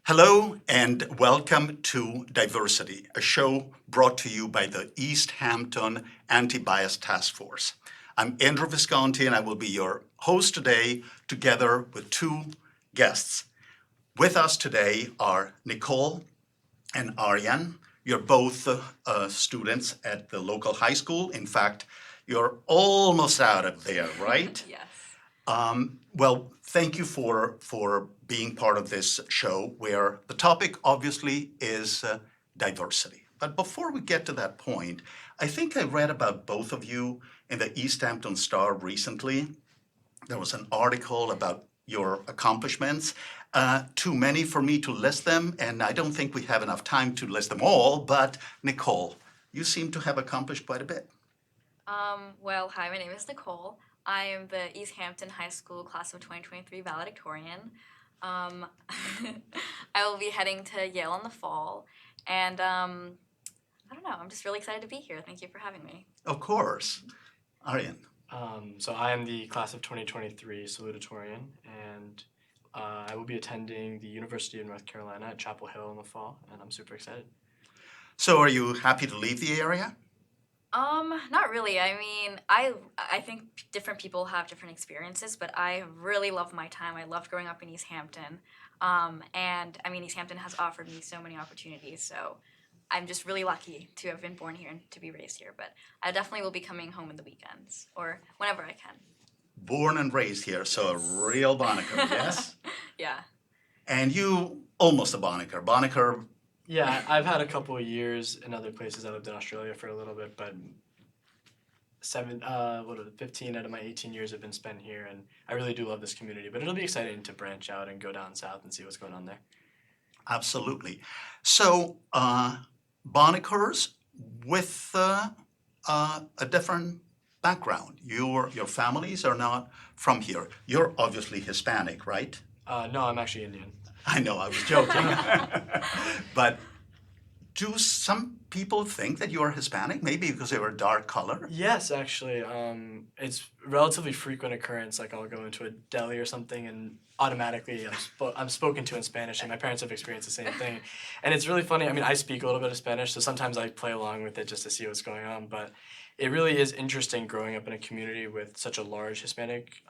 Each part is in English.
Hello and welcome to Diversity, a show brought to you by the East Hampton Anti-Bias Task Force. I'm Andrew Visconti and I will be your host today together with two guests. With us today are Nicole and Aryan. You're both students at the local high school. In fact, you're almost out of there, right? Yes. Well, thank you for being part of this show where the topic obviously is diversity. But before we get to that point, I think I read about both of you in the East Hampton Star recently. There was an article about your accomplishments. Too many for me to list them, and I don't think we have enough time to list them all, but Nicole, you seem to have accomplished quite a bit. Hi, my name is Nicole. I am the East Hampton High School class of 2023 valedictorian. I will be heading to Yale in the fall, and I don't know, I'm just really excited to be here. Thank you for having me. Of course. Aryan. So I am the class of 2023 Salutatorian, and I will be attending the University of North Carolina at Chapel Hill in the fall, and I'm super excited. So are you happy to leave the area? Not really. I mean, I think different people have different experiences, but I really love my time. I loved growing up in East Hampton. And I mean, East Hampton has offered me so many opportunities, so I'm just really lucky to have been born here and to be raised here. But I definitely will be coming home in the weekends or whenever I can. Born and raised here, so a real Banneker, yes? Yeah. And you almost a Banneker. Banneker. Yeah, I've had a couple of years in other places. I lived in Australia for a little bit, but 15 out of my 18 years have been spent here, and I really do love this community. But it'll be exciting to branch out and go down south and see what's going on there. Absolutely. So, Bonnekers with a different background. Your families are not from here. You're obviously Hispanic, right? No, I'm actually Indian. I know, I was joking. But do some people think that you are Hispanic, maybe because they were dark color? Yes, actually. It's relatively frequent occurrence. Like I'll go into a deli or something, and automatically I'm spoken to in Spanish, and my parents have experienced the same thing. And it's really funny. I mean, I speak a little bit of Spanish, so sometimes I play along with it just to see what's going on. But it really is interesting growing up in a community with such a large Hispanic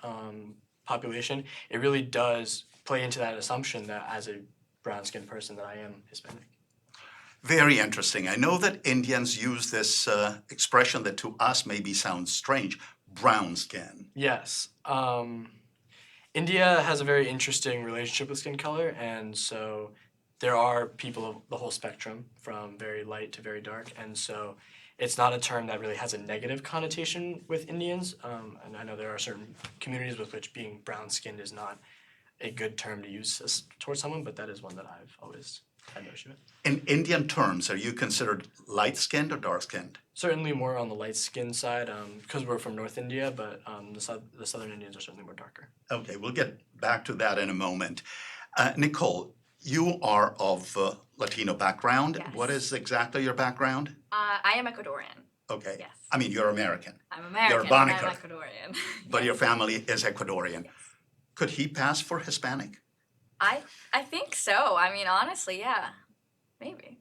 population. It really does play into that assumption that as a brown-skinned person that I am Hispanic. Very interesting. I know that Indians use this expression that to us maybe sounds strange, brown skin. Yes. India has a very interesting relationship with skin color, and so there are people of the whole spectrum from very light to very dark, and so it's not a term that really has a negative connotation with Indians. And I know there are certain communities with which being brown-skinned is not a good term to use towards someone, but that is one that I've always had no issue with. In Indian terms, are you considered light-skinned or dark-skinned? Certainly more on the light-skinned side, because we're from North India, but the Southern Indians are certainly more darker. Okay, we'll get back to that in a moment. Nicole, you are of Latino background. Yes. What is exactly your background? I am Ecuadorian. Okay. Yes. I mean, you're American. I'm American. You're a Banneker. I'm Ecuadorian. But your family is Ecuadorian. Yes. Could he pass for Hispanic? I think so. I mean, honestly, yeah. Maybe.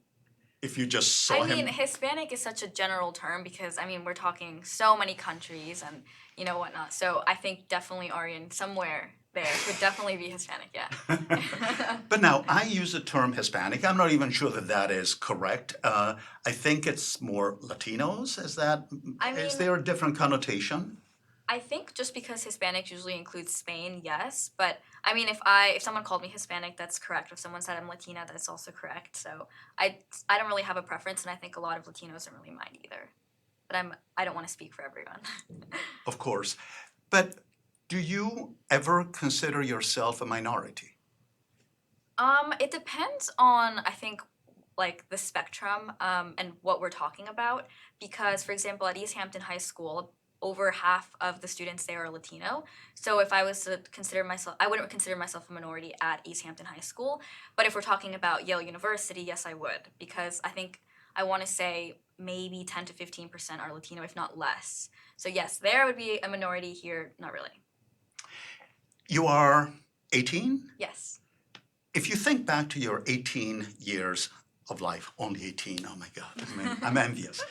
If you just saw him. Hispanic is such a general term because, I mean, we're talking so many countries and, you know, whatnot. So I think definitely Aryan somewhere there could definitely be Hispanic, yeah. But now, I use the term Hispanic. I'm not even sure that that is correct. I think it's more Latinos. Is there a different connotation? I think just because Hispanic usually includes Spain, yes. But I mean, if someone called me Hispanic, that's correct. If someone said I'm Latina, that's also correct. So I don't really have a preference, and I think a lot of Latinos don't really mind either. But I don't want to speak for everyone. Of course. But do you ever consider yourself a minority? It depends on, I think, like the spectrum and what we're talking about. Because, for example, at East Hampton High School, over half of the students there are Latino. So if I was to consider myself, I wouldn't consider myself a minority at East Hampton High School. But if we're talking about Yale University, yes, I would. Because I think I want to say maybe 10 to 15% are Latino, if not less. So yes, there would be a minority. Here, not really. You are 18? Yes. if you think back to your 18 years of life, only 18, oh my God, I'm envious.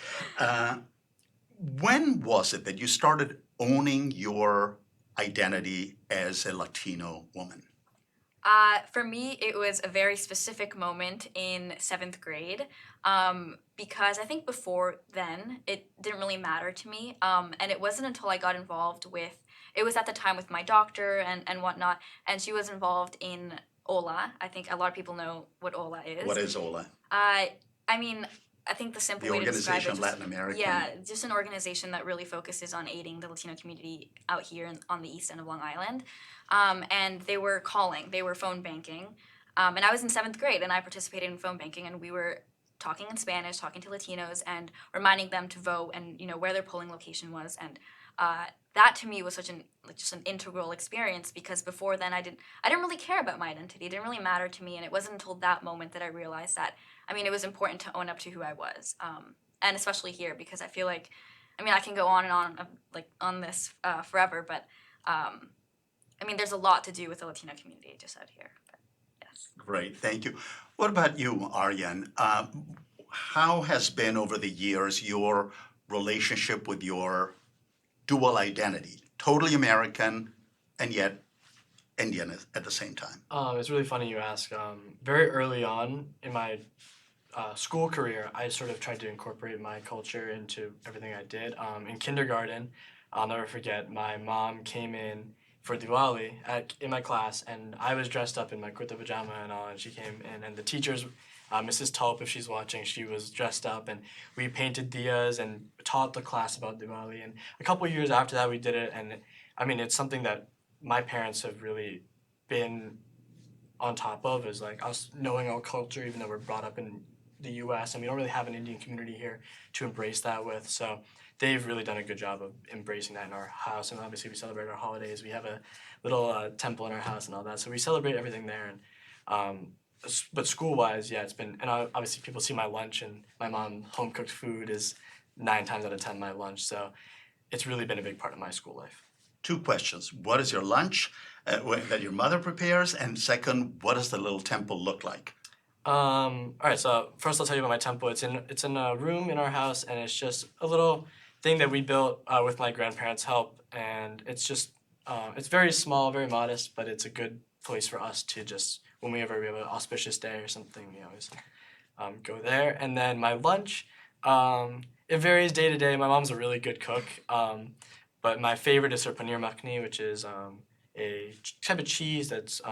When was it that you started owning your identity as a Latino woman? For me, it was a very specific moment in seventh grade, because I think before then it didn't really matter to me, and it wasn't until I got involved with. It was at the time with my doctor and whatnot, and she was involved in OLA. I think a lot of people know what OLA is. What is OLA? I mean, I think the simple The way to describe it Organization of Latin American. yeah, just an organization that really focuses on aiding the Latino community out here on the east end of Long Island. And they were phone banking. And I was in seventh grade and I participated in phone banking and we were talking in Spanish, talking to Latinos and reminding them to vote and, where their polling location was. And that to me was such just an integral experience because before then I didn't really care about my identity. It didn't really matter to me. And it wasn't until that moment that I realized that, it was important to own up to who I was. And especially here because I feel like, I can go on and on on this forever, but there's a lot to do with the Latino community just out here. But, yes. Great, thank you. What about you, Aryan? How has been over the years your relationship with your dual identity, totally American and yet Indian at the same time? It's really funny you ask. Very early on in my school career, I sort of tried to incorporate my culture into everything I did. In kindergarten, I'll never forget, my mom came in for Diwali in my class, and I was dressed up in my kurta pajama and all, and she came in, and the teachers, Mrs. Tulp, if she's watching, she was dressed up, and we painted diyas and taught the class about Diwali, and a couple years after that we did it, and it's something that my parents have really been on top of, is like us knowing our culture, even though we're brought up in the U.S. and we don't really have an Indian community here to embrace that with. So they've really done a good job of embracing that in our house. And obviously we celebrate our holidays. We have a little temple in our house and all that. So we celebrate everything there. And but school-wise, yeah, it's been, and obviously people see my lunch, and my mom home-cooked food is 9 times out of 10 my lunch. So it's really been a big part of my school life. 2 questions. What is your lunch that your mother prepares? And second, what does the little temple look like? All right, so first I'll tell you about my temple. It's in a room in our house, and it's just a little thing that we built with my grandparents' help, and it's just it's very small, very modest, but it's a good place for us to just, whenever we have an auspicious day or something, we always go there. And then my lunch, it varies day to day. My mom's a really good cook, but my favorite is her paneer makhni, which is a type of cheese that's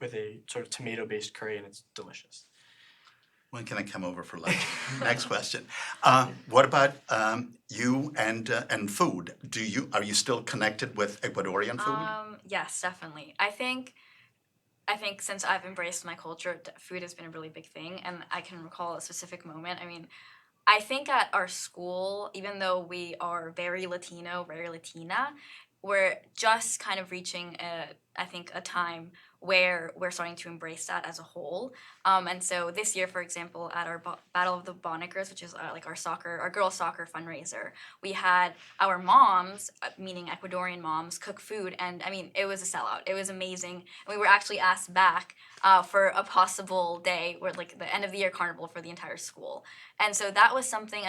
with a sort of tomato-based curry, and it's delicious. When can I come over for lunch? Next question. What about you and food? Are you still connected with Ecuadorian food? Yes, definitely. I think since I've embraced my culture, food has been a really big thing, and I can recall a specific moment. I think at our school, even though we are very Latino, very Latina, we're just kind of reaching a time where we're starting to embrace that as a whole. And so this year, for example, at our Battle of the Bonnickers, which is our girls soccer fundraiser, we had our moms, meaning Ecuadorian moms, cook food, and it was a sellout. It was amazing. And we were actually asked back for a possible day, where the end of the year carnival for the entire school. And so that was something.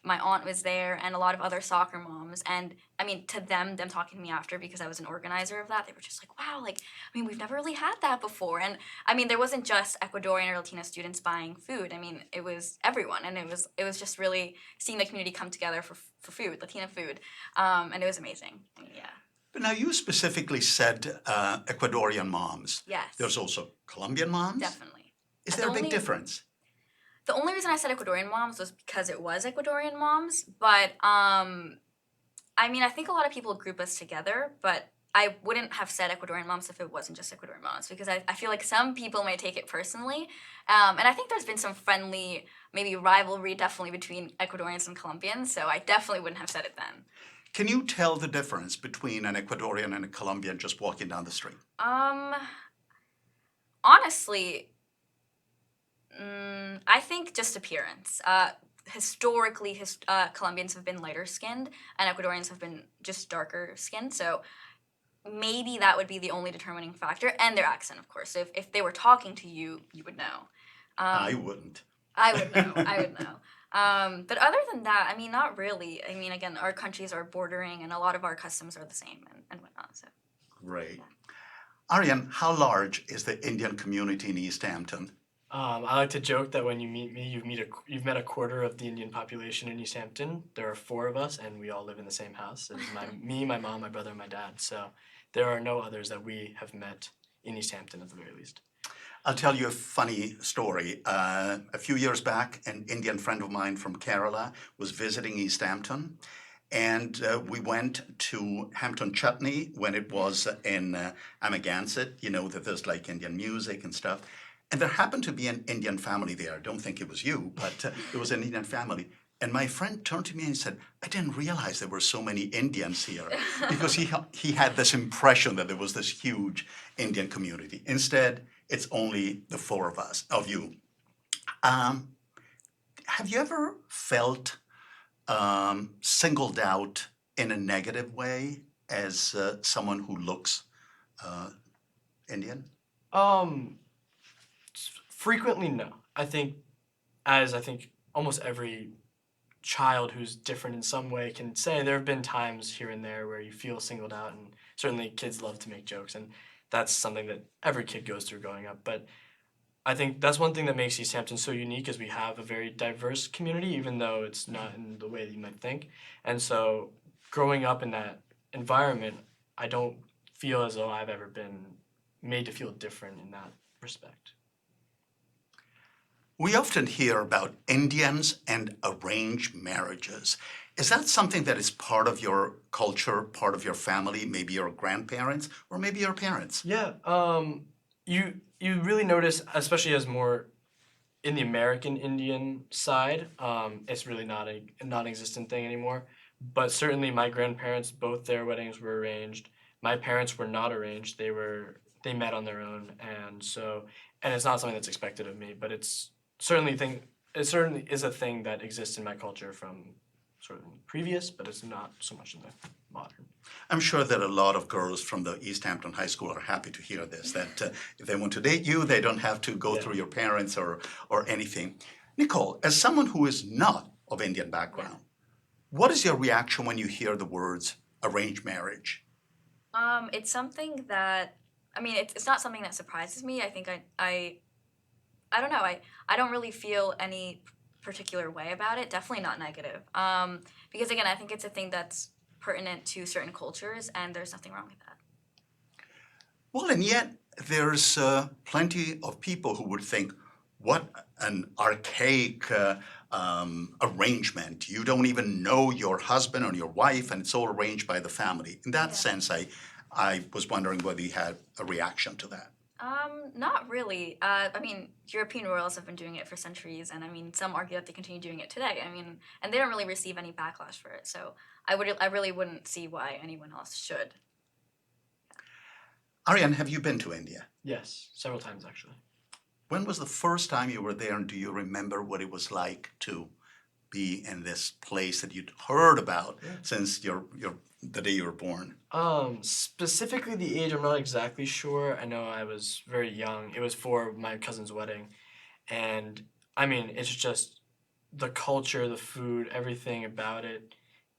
My aunt was there, and a lot of other soccer moms, and to them talking to me after, because I was an organizer of that, they were just like, wow, we've never really had that before. And there wasn't just Ecuadorian or Latino students buying food. It was everyone, and it was just really seeing the community come together for food, Latino food, and it was amazing. Yeah. But now you specifically said Ecuadorian moms. Yes. There's also Colombian moms? Definitely. Is there a big difference? The only reason I said Ecuadorian moms was because it was Ecuadorian moms, but I think a lot of people group us together, but I wouldn't have said Ecuadorian moms if it wasn't just Ecuadorian moms, because I feel like some people might take it personally, and I think there's been some friendly, maybe rivalry definitely between Ecuadorians and Colombians, so I definitely wouldn't have said it then. Can you tell the difference between an Ecuadorian and a Colombian just walking down the street? Honestly, I think just appearance. Historically, Colombians have been lighter skinned, and Ecuadorians have been just darker skinned. So maybe that would be the only determining factor, and their accent, of course. So if they were talking to you, you would know. I wouldn't. I would know. I would know. But other than that, I mean, not really. I mean, again, our countries are bordering, and a lot of our customs are the same and whatnot. So. Great. Aryan, how large is the Indian community in East Hampton? I like to joke that when you meet me, you've met a quarter of the Indian population in East Hampton. There are 4 of us, and we all live in the same house. It's me, my mom, my brother, and my dad. So there are no others that we have met in East Hampton at the very least. I'll tell you a funny story. A few years back, an Indian friend of mine from Kerala was visiting East Hampton, and we went to Hampton Chutney when it was in Amagansett. You know that there's like Indian music and stuff. And there happened to be an Indian family there. I don't think it was you, but it was an Indian family. And my friend turned to me and said, I didn't realize there were so many Indians here, because he had this impression that there was this huge Indian community. Instead, it's only the 4 of us, of you. Have you ever felt singled out in a negative way as someone who looks Indian? Frequently, no. I think almost every child who's different in some way can say, there have been times here and there where you feel singled out, and certainly kids love to make jokes, and that's something that every kid goes through growing up. But I think that's one thing that makes East Hampton so unique, is we have a very diverse community, even though it's not in the way that you might think. And so growing up in that environment, I don't feel as though I've ever been made to feel different in that respect. We often hear about Indians and arranged marriages. Is that something that is part of your culture, part of your family, maybe your grandparents, or maybe your parents? Yeah, you really notice, especially as more in the American Indian side, it's really not a non-existent thing anymore. But certainly my grandparents, both their weddings were arranged. My parents were not arranged. They met on their own, and it's not something that's expected of me, but it certainly is a thing that exists in my culture from sort of previous, but it's not so much in the modern. I'm sure that a lot of girls from the East Hampton High School are happy to hear this, that if they want to date you, they don't have to go through your parents or anything. Nicole, as someone who is not of Indian background, what is your reaction when you hear the words arranged marriage? It's something that, I mean, it's not something that surprises me. I think I don't know. I don't really feel any particular way about it. Definitely not negative. Because again, I think it's a thing that's pertinent to certain cultures, and there's nothing wrong with that. Well, and yet there's plenty of people who would think, what an archaic arrangement. You don't even know your husband or your wife, and it's all arranged by the family. In that sense, I was wondering whether you had a reaction to that. Not really. I mean, European royals have been doing it for centuries, and I mean, some argue that they continue doing it today. I mean, and they don't really receive any backlash for it. So I really wouldn't see why anyone else should. Aryan, have you been to India? Yes, several times actually. When was the first time you were there, and do you remember what it was like to be in this place that you'd heard about since the day you were born? Specifically the age, I'm not exactly sure. I know I was very young. It was for my cousin's wedding. And I mean, it's just the culture, the food, everything about it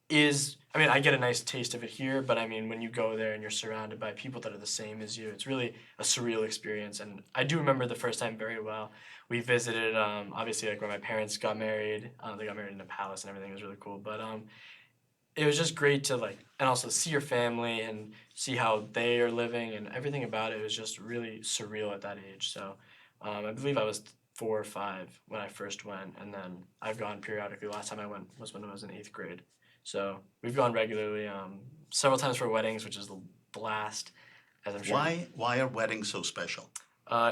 is, I mean, I get a nice taste of it here, but I mean, when you go there and you're surrounded by people that are the same as you, it's really a surreal experience. And I do remember the first time very well. We visited, obviously, like where my parents got married. They got married in a palace and everything. It was really cool. But it was just great to and also see your family and see how they are living, and everything about it was just really surreal at that age. So I believe I was 4 or 5 when I first went, and then I've gone periodically. Last time I went was when I was in 8th grade. So we've gone regularly, several times for weddings, which is a blast, as I'm sure. Why are weddings so special?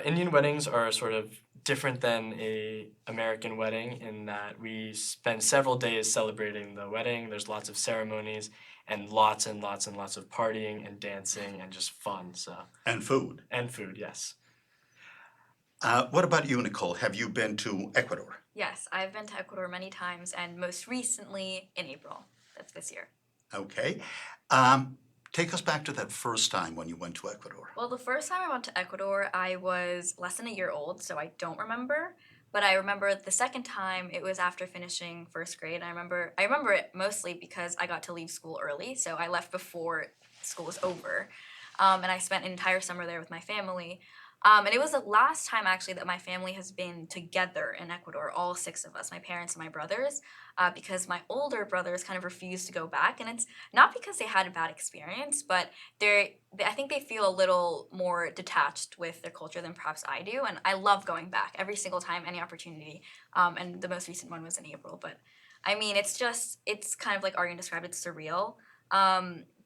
Indian weddings are sort of different than a American wedding in that we spend several days celebrating the wedding. There's lots of ceremonies and lots and lots and lots of partying and dancing and just fun. And food. And food, yes. What about you, Nicole? Have you been to Ecuador? Yes, I've been to Ecuador many times, and most recently in April. That's this year. Okay. take us back to that first time when you went to Ecuador. Well, the first time I went to Ecuador, I was less than a year old, so I don't remember. But I remember the second time it was after finishing first grade. I remember it mostly because I got to leave school early, so I left before school was over. And I spent an entire summer there with my family. And it was the last time actually that my family has been together in Ecuador, all six of us, my parents and my brothers, because my older brothers kind of refused to go back. And it's not because they had a bad experience, but I think they feel a little more detached with their culture than perhaps I do. And I love going back every single time, any opportunity. And the most recent one was in April. But I mean, it's kind of like Aryan described, it's surreal.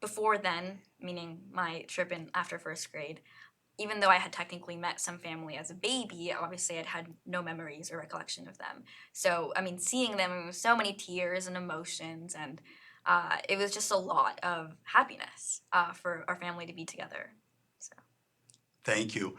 Before then, meaning my trip in after first grade, even though I had technically met some family as a baby, obviously I'd had no memories or recollection of them. So, I mean, seeing them, it was so many tears and emotions, and it was just a lot of happiness for our family to be together. So, Thank you.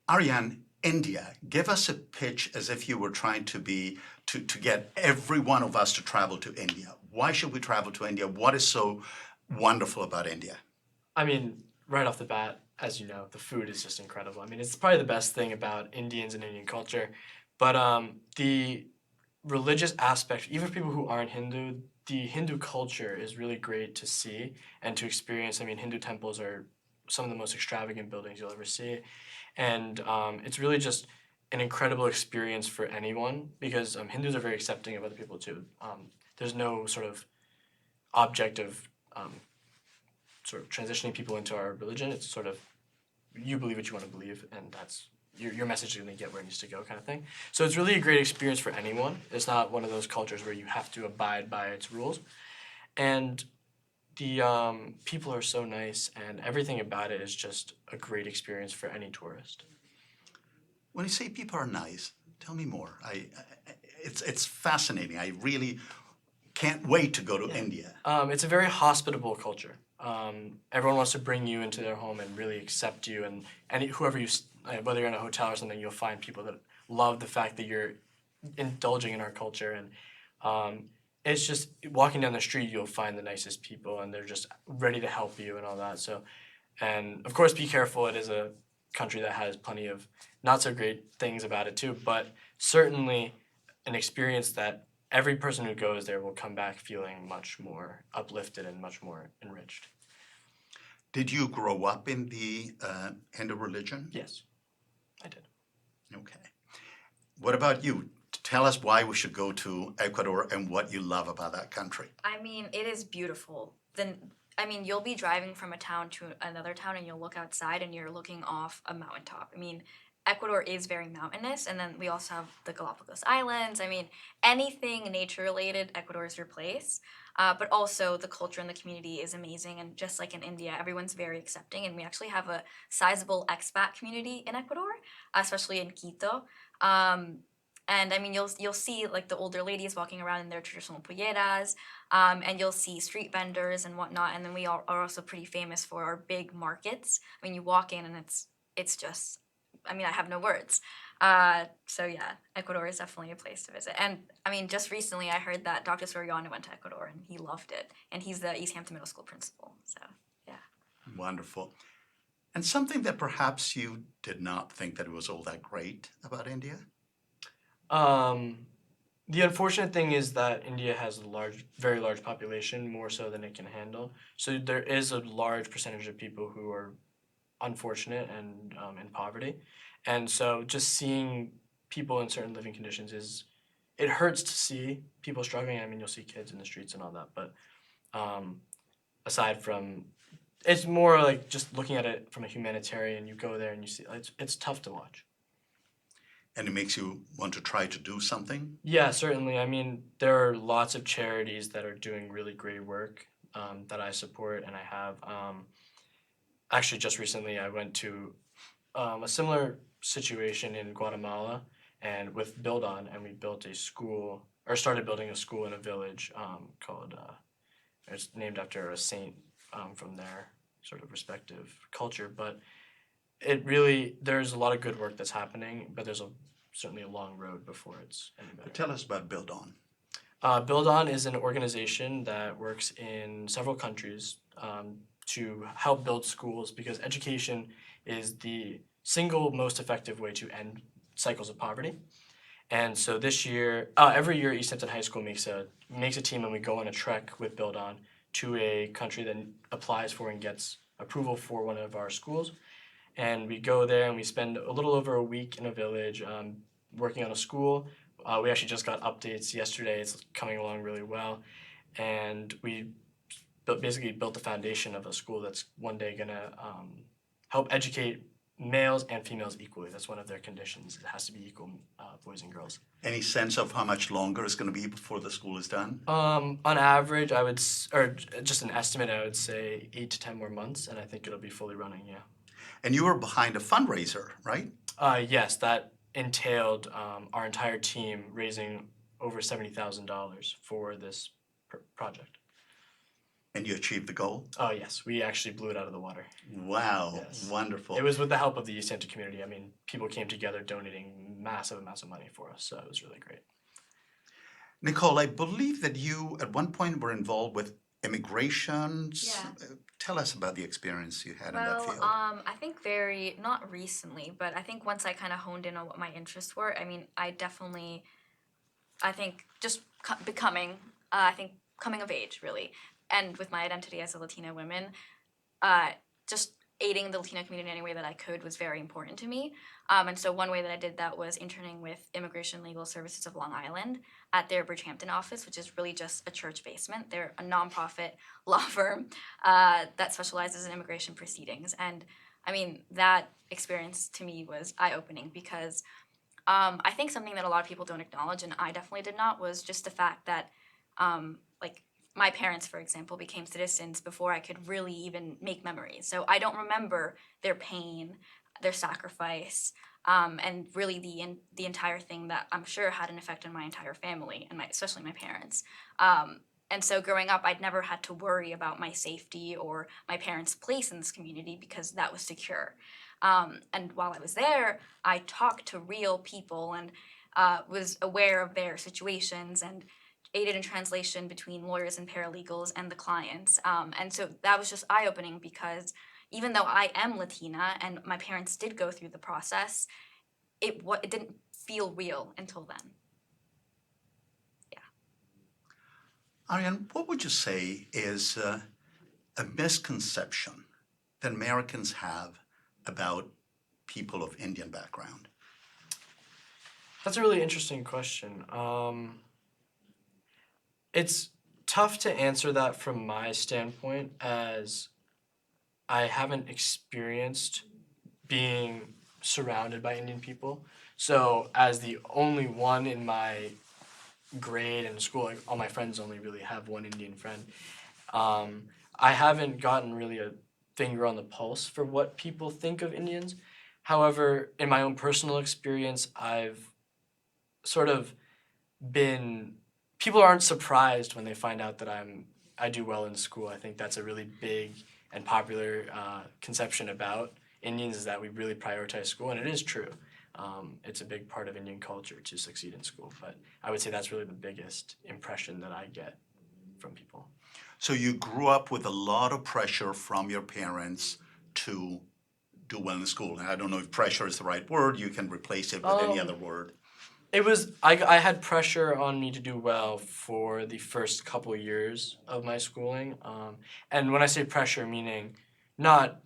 Aryan, India, give us a pitch as if you were trying to get every one of us to travel to India. Why should we travel to India? What is so wonderful about India? I mean, right off the bat, as you know, the food is just incredible. I mean, it's probably the best thing about Indians and Indian culture. But the religious aspect, even for people who aren't Hindu, the Hindu culture is really great to see and to experience. I mean, Hindu temples are some of the most extravagant buildings you'll ever see. And it's really just an incredible experience for anyone because Hindus are very accepting of other people too. There's no sort of object of sort of transitioning people into our religion. It's sort of you believe what you want to believe, and that's your message is going to get where it needs to go, kind of thing. So it's really a great experience for anyone. It's not one of those cultures where you have to abide by its rules, and the people are so nice, and everything about it is just a great experience for any tourist. When you say people are nice, tell me more. It's fascinating. I really can't wait to go to India. It's a very hospitable culture. Everyone wants to bring you into their home and really accept you, and whoever whether you're in a hotel or something, you'll find people that love the fact that you're indulging in our culture, and it's just walking down the street, you'll find the nicest people, and they're just ready to help you and all that. So, and of course, be careful. It is a country that has plenty of not so great things about it too, but certainly an experience that every person who goes there will come back feeling much more uplifted and much more enriched. Did you grow up in the Hindu religion? Yes, I did. Okay. What about you? Tell us why we should go to Ecuador and what you love about that country. I mean, it is beautiful. You'll be driving from a town to another town and you'll look outside and you're looking off a mountaintop. I mean, Ecuador is very mountainous, and then we also have the Galapagos Islands. I mean, anything nature related, Ecuador is your place. But also the culture and the community is amazing, and just like in India, everyone's very accepting, and we actually have a sizable expat community in Ecuador, especially in Quito. And I mean, you'll see like the older ladies walking around in their traditional polleras, and you'll see street vendors and whatnot. And then we are also pretty famous for our big markets. I mean, you walk in and it's just, I mean, I have no words. So yeah, Ecuador is definitely a place to visit. And I mean, just recently I heard that Dr. Soriano went to Ecuador and he loved it. And he's the East Hampton Middle School principal. So yeah. Wonderful. And something that perhaps you did not think that it was all that great about India? The unfortunate thing is that India has a very large population, more so than it can handle. So there is a large percentage of people who are unfortunate and in poverty. And so just seeing people in certain living conditions it hurts to see people struggling. I mean, you'll see kids in the streets and all that, but aside from, it's more like just looking at it from a humanitarian, you go there and you see, it's tough to watch. And it makes you want to try to do something? Yeah, certainly. I mean, there are lots of charities that are doing really great work that I support, and I have. Actually, just recently, I went to a similar situation in Guatemala, and with Build On, and we built a school, or started building a school in a village called. It's named after a saint from their sort of respective culture, but there's a lot of good work that's happening, but there's certainly a long road before it's any better. Tell us about Build On. Build On is an organization that works in several countries to help build schools because education is the single most effective way to end cycles of poverty. And so this year, every year East Hampton High School makes a team and we go on a trek with Build On to a country that applies for and gets approval for one of our schools. And we go there and we spend a little over a week in a village working on a school. We actually just got updates yesterday. It's coming along really well. And we basically built the foundation of a school that's one day going to help educate males and females equally. That's one of their conditions. It has to be equal boys and girls. Any sense of how much longer it's going to be before the school is done? On average, or just an estimate, I would say 8 to 10 more months, and I think it'll be fully running, yeah. And you were behind a fundraiser, right? Yes, that entailed our entire team raising over $70,000 for this project. And you achieved the goal? Oh, yes, we actually blew it out of the water. Wow, Yes. wonderful. It was with the help of the East Hampton community. I mean, people came together donating massive amounts of money for us, so it was really great. Nicole, I believe that you at one point were involved with immigration. Yeah. Tell us about the experience you had in that Well, field. I think not recently, but I think once I kind of honed in on what my interests were, I mean, I think just coming of age, really. And with my identity as a Latina woman, just aiding the Latino community in any way that I could was very important to me. And so one way that I did that was interning with Immigration Legal Services of Long Island at their Bridgehampton office, which is really just a church basement. They're a nonprofit law firm that specializes in immigration proceedings. And I mean, that experience to me was eye-opening because I think something that a lot of people don't acknowledge, and I definitely did not, was just the fact that like my parents, for example, became citizens before I could really even make memories. So I don't remember their pain, their sacrifice, and really the entire thing that I'm sure had an effect on my entire family and especially my parents. And so growing up, I'd never had to worry about my safety or my parents' place in this community because that was secure. And while I was there, I talked to real people and was aware of their situations and aided in translation between lawyers and paralegals and the clients. And so that was just eye-opening because even though I am Latina and my parents did go through the process, it didn't feel real until then. Aryan, what would you say is a misconception that Americans have about people of Indian background? That's a really interesting question. It's tough to answer that from my standpoint as I haven't experienced being surrounded by Indian people. So as the only one in my grade and school, like all my friends only really have one Indian friend, I haven't gotten really a finger on the pulse for what people think of Indians. However, in my own personal experience, I've sort of people aren't surprised when they find out that I do well in school. I think that's a really big and popular conception about Indians is that we really prioritize school, and it is true. It's a big part of Indian culture to succeed in school, but I would say that's really the biggest impression that I get from people. So you grew up with a lot of pressure from your parents to do well in school. And I don't know if pressure is the right word. You can replace it with any other word. It was, I had pressure on me to do well for the first couple years of my schooling. And when I say pressure, meaning not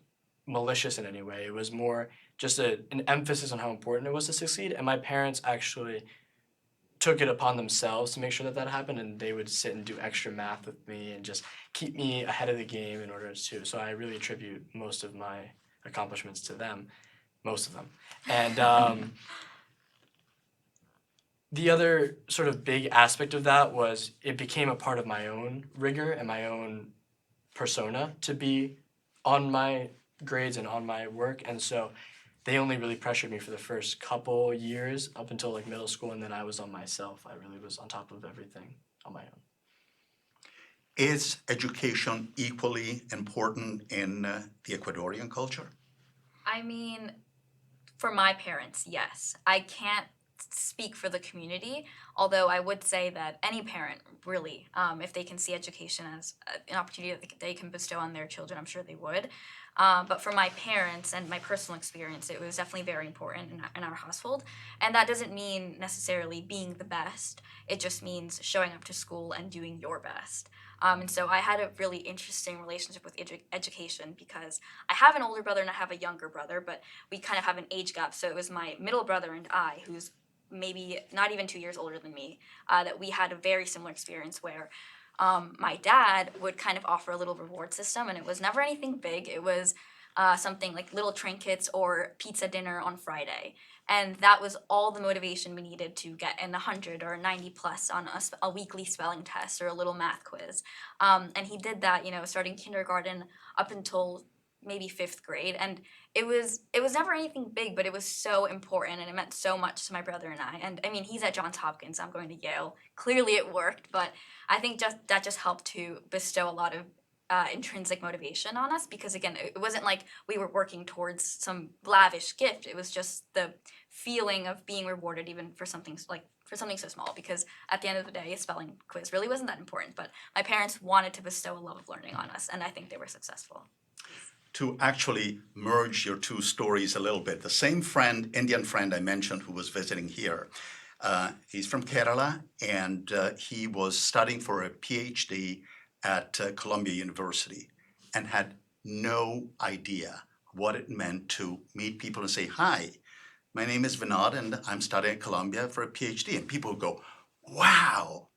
malicious in any way, it was more just an emphasis on how important it was to succeed. And my parents actually took it upon themselves to make sure that happened, and they would sit and do extra math with me and just keep me ahead of the game in order to. So I really attribute most of my accomplishments to them, most of them. And the other sort of big aspect of that was it became a part of my own rigor and my own persona to be on my grades and on my work. And so they only really pressured me for the first couple years up until like middle school, and then I was on myself. I really was on top of everything on my own. Is education equally important in the Ecuadorian culture? I mean, for my parents, yes. I can't speak for the community, although I would say that any parent really, if they can see education as an opportunity that they can bestow on their children, I'm sure they would. But for my parents and my personal experience, it was definitely very important in our household. And that doesn't mean necessarily being the best. It just means showing up to school and doing your best. And so I had a really interesting relationship with education because I have an older brother and I have a younger brother, but we kind of have an age gap. So it was my middle brother and I, who's maybe not even 2 years older than me, that we had a very similar experience where my dad would kind of offer a little reward system, and it was never anything big. It was something like little trinkets or pizza dinner on Friday. And that was all the motivation we needed to get an 100 or 90 plus on a weekly spelling test or a little math quiz. And he did that, starting kindergarten up until maybe 5th grade. And it was never anything big, but it was so important and it meant so much to my brother and I. And I mean, he's at Johns Hopkins, I'm going to Yale. Clearly it worked, but I think that just helped to bestow a lot of intrinsic motivation on us, because again, it wasn't like we were working towards some lavish gift. It was just the feeling of being rewarded, even for something so small, because at the end of the day, a spelling quiz really wasn't that important, but my parents wanted to bestow a love of learning on us, and I think they were successful. To actually merge your two stories a little bit, the same friend, Indian friend I mentioned who was visiting here, he's from Kerala, and he was studying for a PhD at Columbia University and had no idea what it meant to meet people and say, "Hi, my name is Vinod and I'm studying at Columbia for a PhD." And people would go, "Wow."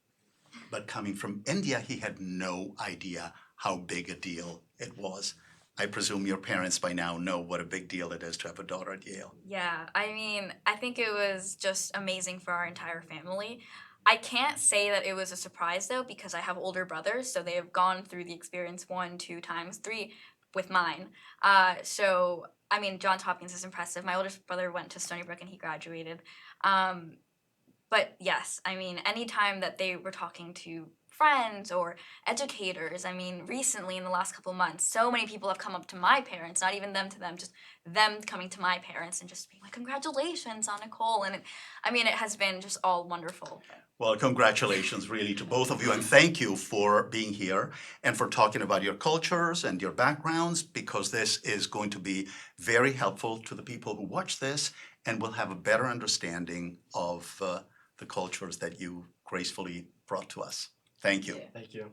But coming from India, he had no idea how big a deal it was. I presume your parents by now know what a big deal it is to have a daughter at Yale. Yeah, I mean, I think it was just amazing for our entire family. I can't say that it was a surprise though, because I have older brothers, so they have gone through the experience 1, 2 times, 3 with mine. So I mean, Johns Hopkins is impressive. My oldest brother went to Stony Brook and he graduated. But yes, I mean, anytime that they were talking to friends or educators, I mean, recently in the last couple of months, so many people have come up to my parents, not even them to them, just them coming to my parents and just being like, "Congratulations on Nicole." And it has been just all wonderful. Well, congratulations really to both of you, and thank you for being here and for talking about your cultures and your backgrounds, because this is going to be very helpful to the people who watch this and will have a better understanding of the cultures that you gracefully brought to us. Thank you. Thank you.